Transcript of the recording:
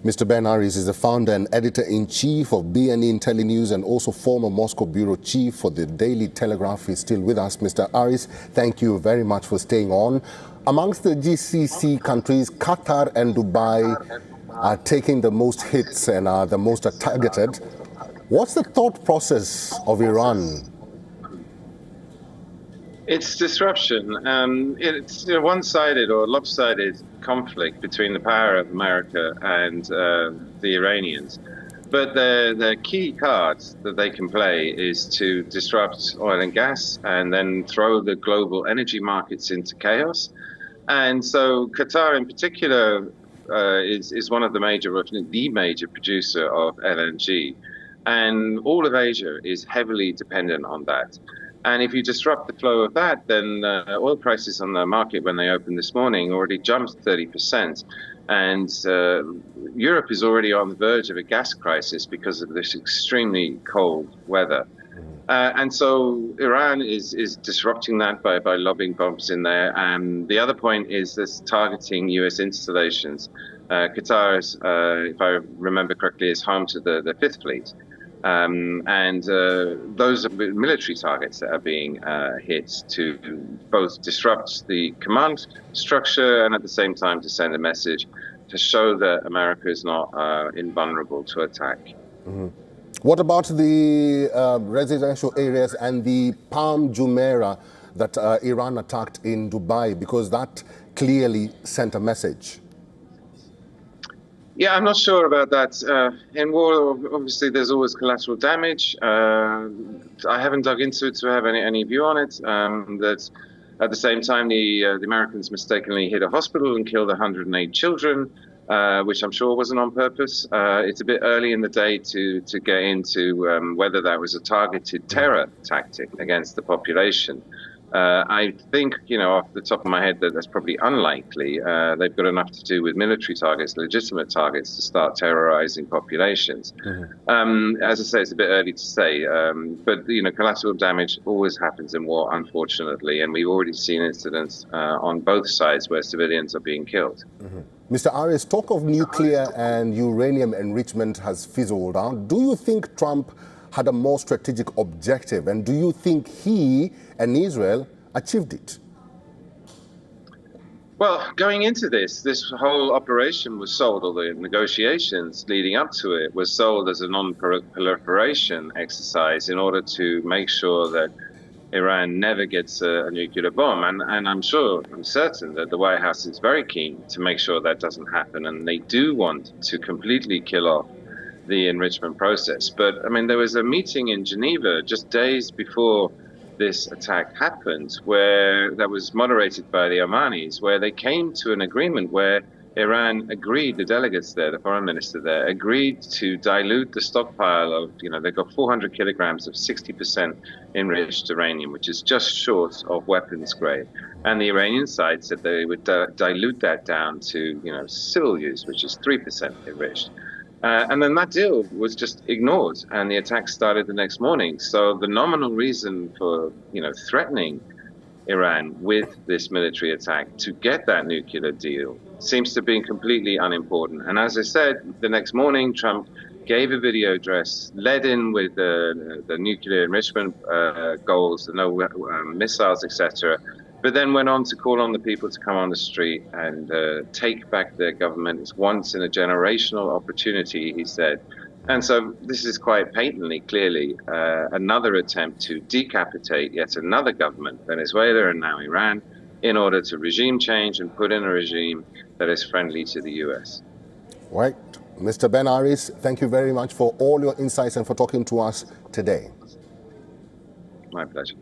Mr. Ben Aris is the founder and editor-in-chief of BNE IntelliNews and also former Moscow bureau chief for the Daily Telegraph. He's still with us. Mr. Aris, thank you very much for staying on. Amongst the GCC countries, Qatar and Dubai are taking the most hits and are the most targeted. What's the thought process of Iran? It's disruption. It's a one-sided or lopsided conflict between the power of America and the Iranians. But the key cards that they can play is to disrupt oil and gas and then throw the global energy markets into chaos. And so Qatar in particular is one of the major, or the major producer of LNG. And all of Asia is heavily dependent on that. And if you disrupt the flow of that, then oil prices on the market when they opened this morning already jumped 30%. And Europe is already on the verge of a gas crisis because of this extremely cold weather. And so Iran is disrupting that by lobbing bombs in there. And the other point is this targeting U.S. installations. Qatar, if I remember correctly, is home to the Fifth Fleet. Those are military targets that are being hit to both disrupt the command structure and at the same time to send a message to show that America is not invulnerable to attack. Mm-hmm. What about the residential areas and the Palm Jumeirah that Iran attacked in Dubai? Because that clearly sent a message. Yeah, I'm not sure about that. In war, obviously, there's always collateral damage. I haven't dug into it to have any view on it. That at the same time, the Americans mistakenly hit a hospital and killed 108 children, which I'm sure wasn't on purpose. It's a bit early in the day to get into whether that was a targeted terror tactic against the population. I think, off the top of my head, that's probably unlikely. They've got enough to do with military targets, legitimate targets, to start terrorizing populations. Mm-hmm. As I say, it's a bit early to say, but collateral damage always happens in war, unfortunately, and we've already seen incidents on both sides where civilians are being killed. Mm-hmm. Mr. Aris, talk of nuclear and uranium enrichment has fizzled out. Do you think Trump had a more strategic objective, and do you think he and Israel achieved it? Well, going into this whole operation was sold, or the negotiations leading up to it was sold as a non-proliferation exercise in order to make sure that Iran never gets a nuclear bomb. And I'm certain that the White House is very keen to make sure that doesn't happen, and they do want to completely kill off the enrichment process. But I mean, there was a meeting in Geneva just days before this attack happened, where that was moderated by the Omanis, where they came to an agreement where Iran agreed, the delegates there, the foreign minister there, agreed to dilute the stockpile of, they've got 400 kilograms of 60% enriched uranium, which is just short of weapons grade. And the Iranian side said they would dilute that down to, civil use, which is 3% enriched. And then that deal was just ignored, and the attack started the next morning. So the nominal reason for, threatening Iran with this military attack to get that nuclear deal seems to be completely unimportant. And as I said, the next morning, Trump gave a video address, led in with the nuclear enrichment goals, the no missiles, etc., but then went on to call on the people to come on the street and take back their government. It's once in a generational opportunity, he said. And so this is quite patently, clearly, another attempt to decapitate yet another government, Venezuela and now Iran, in order to regime change and put in a regime that is friendly to the US. Right. Mr. Ben Aris, thank you very much for all your insights and for talking to us today. My pleasure.